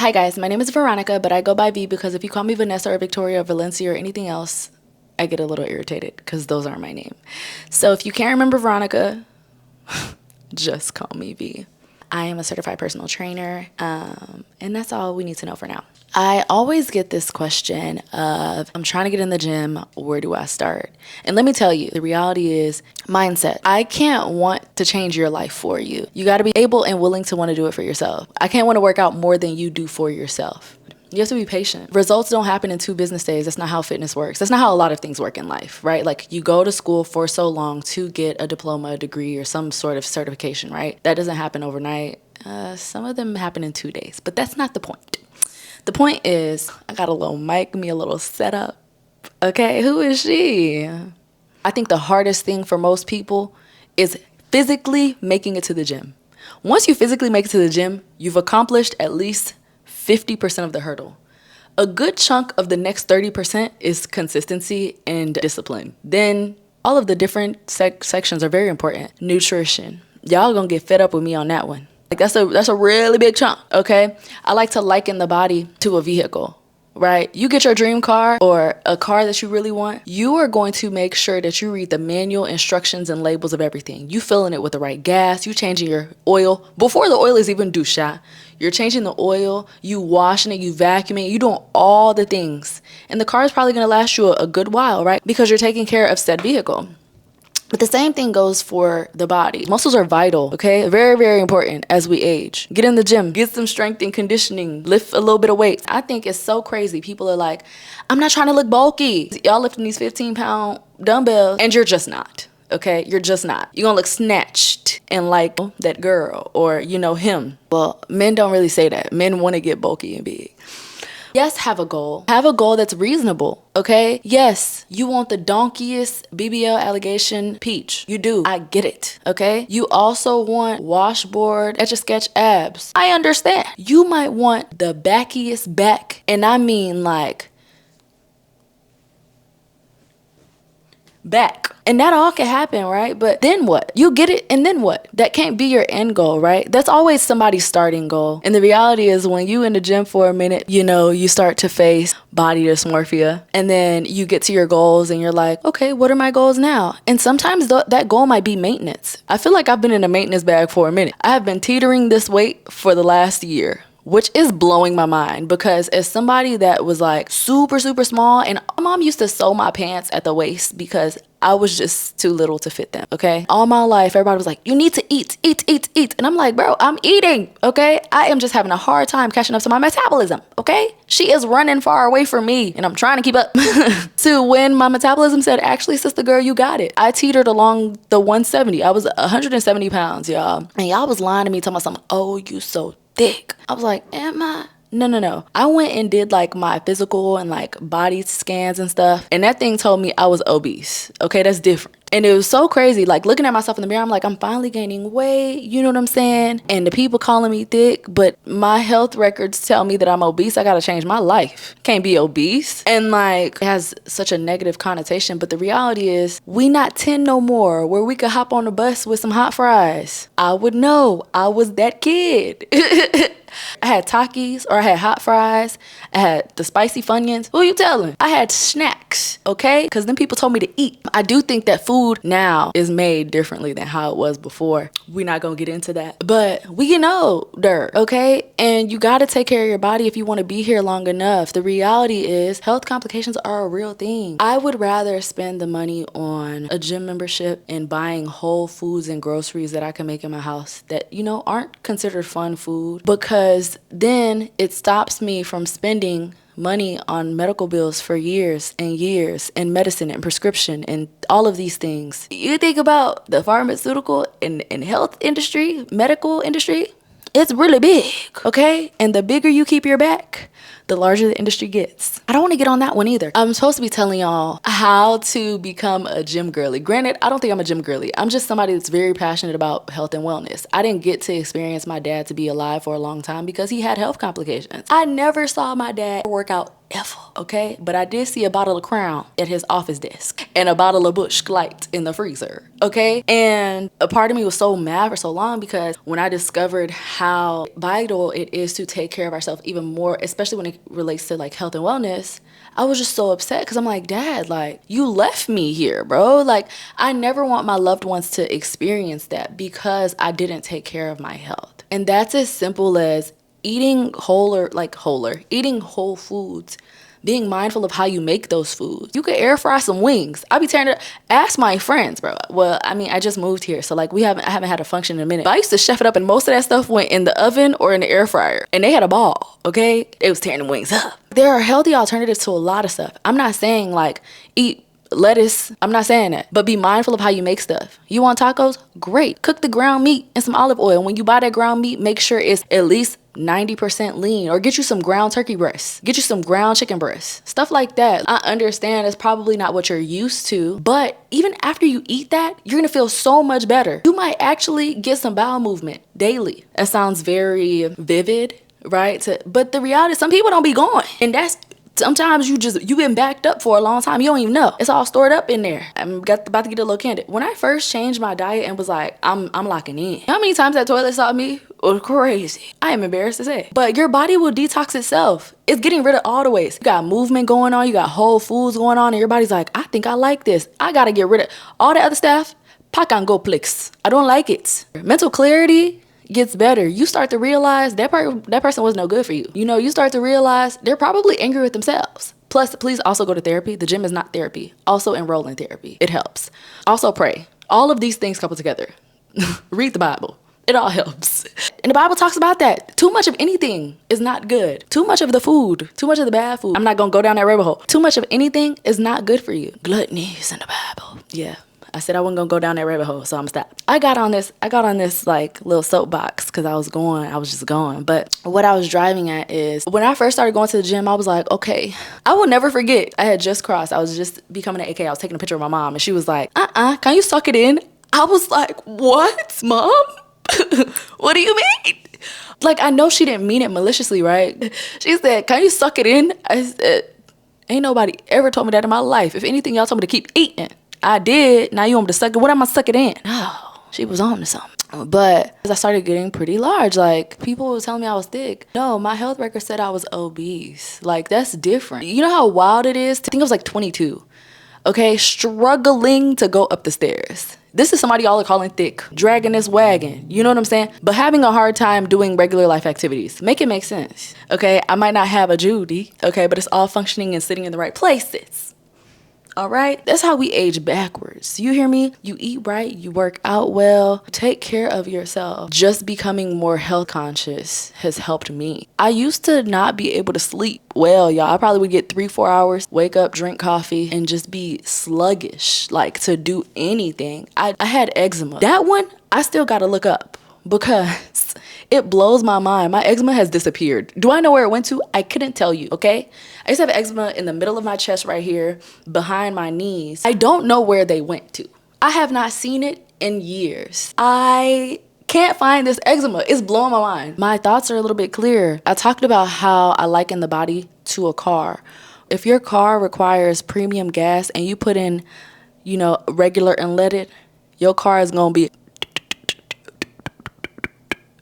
Hi guys, my name is Veronica, but I go by V because if you call me Vanessa or Victoria or Valencia or anything else, I get a little irritated because those aren't my name. So if you can't remember Veronica, just call me V. I am a certified personal trainer, and that's all we need to know for now. I always get this question of, I'm trying to get in the gym, where do I start? And let me tell you, the reality is mindset. I can't want to change your life for you. You got to be able and willing to want to do it for yourself. I can't want to work out more than you do for yourself. You have to be patient. Results don't happen in 2 business days. That's not how fitness works. That's not how a lot of things work in life, right? Like you go to school for so long to get a diploma, a degree, or some sort of certification, right? That doesn't happen overnight. Some of them happen in 2 days, but that's not the point. The point is, I got a little mic, me a little setup. Okay, who is she? I think the hardest thing for most people is physically making it to the gym. Once you physically make it to the gym, you've accomplished at least 50% of the hurdle. A good chunk of the next 30% is consistency and discipline. Then all of the different sections are very important. Nutrition. Y'all gonna get fed up with me on that one. Like that's a really big chunk, okay? I like to liken the body to a vehicle, right? You get your dream car or a car that you really want, you are going to make sure that you read the manual instructions and labels of everything. You filling it with the right gas, you changing your oil before the oil is even due shot. You're changing the oil, you washing it, you vacuuming it, you doing all the things. And the car is probably gonna last you a good while, right? Because you're taking care of said vehicle. But the same thing goes for the body. Muscles are vital, okay? Very, very important as we age. Get in the gym, get some strength and conditioning, lift a little bit of weight. I think it's so crazy. People are like, I'm not trying to look bulky. Y'all lifting these 15-pound dumbbells and you're just not, okay? You're just not. You're gonna look snatched and like that girl or, him. Well, men don't really say that. Men wanna get bulky and big. Yes, have a goal. Have a goal that's reasonable, okay? Yes, you want the donkiest BBL allegation peach. You do. I get it, okay? You also want washboard, Etch-a-Sketch abs. I understand. You might want the backiest back, and I mean like back. And that all can happen, right? But then what? You get it, and then what? That can't be your end goal, right? That's always somebody's starting goal. And the reality is when you in the gym for a minute, you start to face body dysmorphia. And then you get to your goals and you're like, okay, what are my goals now? And sometimes that goal might be maintenance. I feel like I've been in a maintenance bag for a minute. I have been teetering this weight for the last year, which is blowing my mind because as somebody that was like super, super small, and my mom used to sew my pants at the waist because I was just too little to fit them, okay? All my life, everybody was like, you need to eat. And I'm like, bro, I'm eating, okay? I am just having a hard time catching up to my metabolism, okay? She is running far away from me and I'm trying to keep up to when my metabolism said, actually, sister girl, you got it. I teetered along the 170. I was 170 pounds, y'all. And y'all was lying to me, talking about something, oh, you so thick. I was like, am I? No. I went and did like my physical and like body scans and stuff. And that thing told me I was obese. Okay, that's different. And it was so crazy. Like looking at myself in the mirror, I'm like, I'm finally gaining weight. You know what I'm saying? And the people calling me thick, but my health records tell me that I'm obese. I got to change my life. Can't be obese. And like, it has such a negative connotation. But the reality is we not 10 no more where we could hop on the bus with some hot fries. I would know. I was that kid. I had Takis or I had hot fries. I had the spicy Funyuns. Who you telling? I had snacks, okay? Because then people told me to eat. I do think that food now is made differently than how it was before. We're not going to get into that. But we get older, okay? And you got to take care of your body if you want to be here long enough. The reality is health complications are a real thing. I would rather spend the money on a gym membership and buying whole foods and groceries that I can make in my house that, aren't considered fun food because then it stops me from spending money on medical bills for years and medicine and prescription and all of these things. You think about the pharmaceutical and health industry, medical industry, it's really big, okay? And the bigger you keep your back, the larger the industry gets. I don't want to get on that one either. I'm supposed to be telling y'all how to become a gym girly. Granted, I don't think I'm a gym girly. I'm just somebody that's very passionate about health and wellness. I didn't get to experience my dad to be alive for a long time because he had health complications. I never saw my dad work out ever, okay? But I did see a bottle of Crown at his office desk and a bottle of Busch Light in the freezer, okay? And a part of me was so mad for so long because when I discovered how vital it is to take care of ourselves even more, especially when it relates to like health and wellness, I was just so upset because I'm like, Dad, like, you left me here, bro. Like, I never want my loved ones to experience that because I didn't take care of my health. And that's as simple as eating eating whole foods, being mindful of how you make those foods. You could air fry some wings. I'll be tearing it. Ask my friends, bro. Well, I mean, I just moved here, so like I haven't had a function in a minute. But I used to chef it up, and most of that stuff went in the oven or in the air fryer, and they had a ball. Okay, it was tearing the wings up. There are healthy alternatives to a lot of stuff. I'm not saying like eat lettuce. I'm not saying that. But be mindful of how you make stuff. You want tacos? Great. Cook the ground meat in some olive oil. When you buy that ground meat, make sure it's at least 90% lean, or get you some ground turkey breasts, get you some ground chicken breasts, stuff like that. I understand it's probably not what you're used to, but even after you eat that, you're gonna feel so much better. You might actually get some bowel movement daily. That sounds very vivid, right? But the reality is some people don't be going, and that's sometimes you've been backed up for a long time. You don't even know. It's all stored up in there. I'm about to get a little candid. When I first changed my diet and was like, I'm locking in. How many times that toilet saw me was crazy. I am embarrassed to say. But your body will detox itself. It's getting rid of all the waste. You got movement going on. You got whole foods going on. And your body's like, I think I like this. I got to get rid of all the other stuff. Pack and go plex. I don't like it. Mental clarity gets better. You start to realize that person was no good for you. You start to realize they're probably angry with themselves. Plus, please also go to therapy. The gym is not therapy. Also enroll in therapy. It helps. Also pray. All of these things coupled together. Read the Bible. It all helps. And the Bible talks about that. Too much of anything is not good. Too much of the food, too much of the bad food. I'm not going to go down that rabbit hole. Too much of anything is not good for you. Gluttony is in the Bible. Yeah. I said I wasn't gonna go down that rabbit hole, so I'm gonna stop. I got on this like little soapbox because I was just going. But what I was driving at is when I first started going to the gym, I was like, okay, I will never forget. I had just crossed. I was just becoming an AK. I was taking a picture of my mom, and she was like, can you suck it in? I was like, what, Mom? What do you mean? Like, I know she didn't mean it maliciously, right? She said, can you suck it in? I said, ain't nobody ever told me that in my life. If anything, y'all told me to keep eating. I did. Now you want me to suck it? What am I suck it in? Oh, she was on to something. But as I started getting pretty large, like people were telling me I was thick. No, my health record said I was obese. Like that's different. You know how wild it is? I think I was like 22. Okay, struggling to go up the stairs. This is somebody y'all are calling thick, dragging this wagon. You know what I'm saying? But having a hard time doing regular life activities. Make it make sense. Okay, I might not have a Judy. Okay, but it's all functioning and sitting in the right places. All right, that's how we age backwards. You hear me? You eat right, you work out well, take care of yourself. Just becoming more health conscious has helped me. I used to not be able to sleep well, y'all. I probably would get 3-4 hours, wake up, drink coffee, and just be sluggish, like to do anything. I had eczema. That one, I still gotta look up because it blows my mind. My eczema has disappeared. Do I know where it went to? I couldn't tell you, okay? I used to have eczema in the middle of my chest right here, behind my knees. I don't know where they went to. I have not seen it in years. I can't find this eczema. It's blowing my mind. My thoughts are a little bit clearer. I talked about how I liken the body to a car. If your car requires premium gas and you put in, regular unleaded, your car is gonna be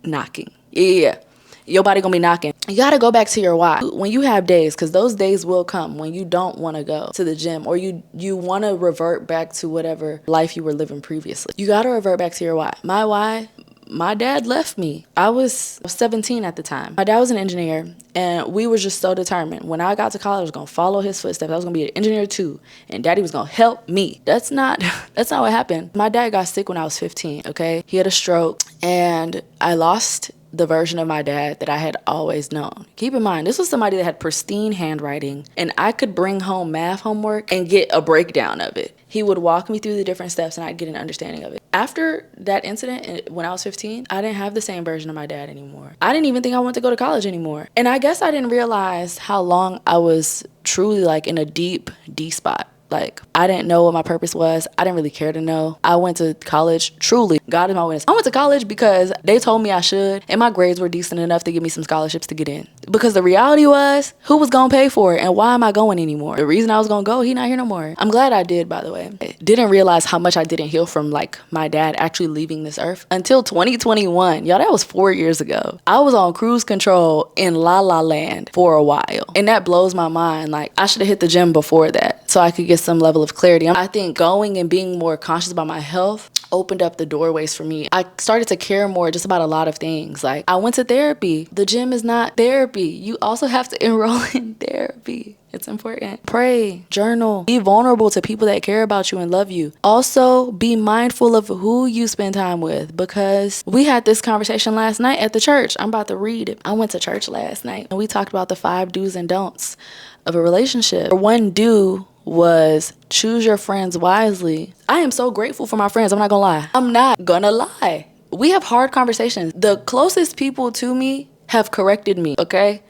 knocking. Yeah. Your body gonna be knocking. You gotta go back to your why. When you have days, because those days will come when you don't want to go to the gym or you want to revert back to whatever life you were living previously. You gotta revert back to your why. My why? My dad left me. I was 17 at the time. My dad was an engineer and we were just so determined. When I got to college, I was gonna follow his footsteps. I was gonna be an engineer too. And daddy was gonna help me. That's not what happened. My dad got sick when I was 15, okay? He had a stroke and I lost the version of my dad that I had always known. Keep in mind, this was somebody that had pristine handwriting and I could bring home math homework and get a breakdown of it. He would walk me through the different steps and I'd get an understanding of it. After that incident, when I was 15, I didn't have the same version of my dad anymore. I didn't even think I wanted to go to college anymore. And I guess I didn't realize how long I was truly like in a deep, deep spot. Like, I didn't know what my purpose was. I didn't really care to know. I went to college, truly, God is my witness. I went to college because they told me I should, and my grades were decent enough to give me some scholarships to get in. Because the reality was, who was gonna pay for it, and why am I going anymore? The reason I was gonna go, he not here no more. I'm glad I did, by the way. I didn't realize how much I didn't heal from, like, my dad actually leaving this earth until 2021. Y'all, that was 4 years ago. I was on cruise control in La La Land for a while, and that blows my mind. Like, I should have hit the gym before that so I could get some level of clarity. I think going and being more conscious about my health opened up the doorways for me. I started to care more just about a lot of things. Like, I went to therapy. The gym is not therapy. You also have to enroll in therapy. It's important. Pray, journal, be vulnerable to people that care about you and love you. Also, be mindful of who you spend time with, because we had this conversation last night at the church. I'm about to read it. I went to church last night and we talked about the 5 do's and don'ts of a relationship. One do was choose your friends wisely. I am so grateful for my friends. I'm not gonna lie. I'm not gonna lie. We have hard conversations. The closest people to me have corrected me, okay?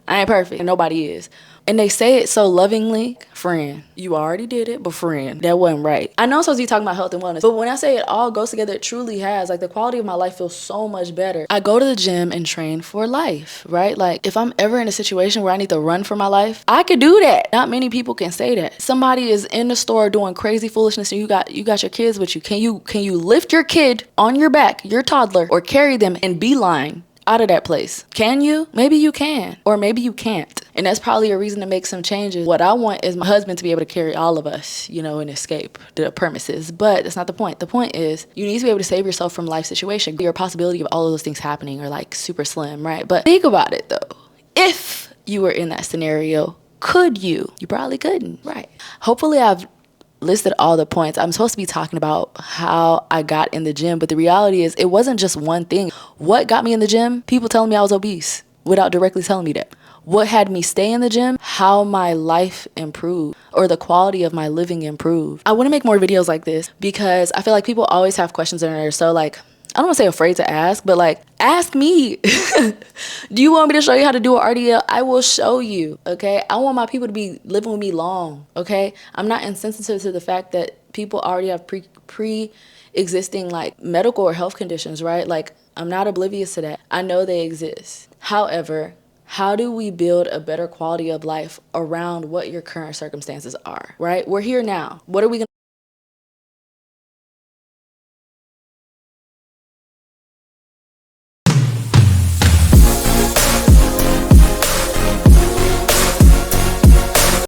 I ain't perfect, and nobody is. And they say it so lovingly. Friend, you already did it, but friend, that wasn't right. I know I'm supposed to be talking about health and wellness, but when I say it all goes together, it truly has. Like, the quality of my life feels so much better. I go to the gym and train for life, right? Like, if I'm ever in a situation where I need to run for my life, I could do that. Not many people can say that. Somebody is in the store doing crazy foolishness and you got your kids with you. Can you lift your kid on your back, your toddler, or carry them and beeline out of that place? Can you? Maybe you can, or maybe you can't. And that's probably a reason to make some changes. What I want is my husband to be able to carry all of us, and escape the premises. But that's not the point. The point is you need to be able to save yourself from life situation. Your possibility of all of those things happening are like super slim, right? But think about it though. If you were in that scenario, could you? You probably couldn't, right? Hopefully I've listed all the points. I'm supposed to be talking about how I got in the gym, but the reality is it wasn't just one thing. What got me in the gym? People telling me I was obese without directly telling me that. What had me stay in the gym? How my life improved, or the quality of my living improved. I want to make more videos like this because I feel like people always have questions that are so, like, I don't want to say afraid to ask, but like, ask me. Do you want me to show you how to do an RDL? I will show you, okay? I want my people to be living with me long, okay? I'm not insensitive to the fact that people already have pre-existing like medical or health conditions, right? Like, I'm not oblivious to that. I know they exist. However, how do we build a better quality of life around what your current circumstances are, right? We're here now. What are we going to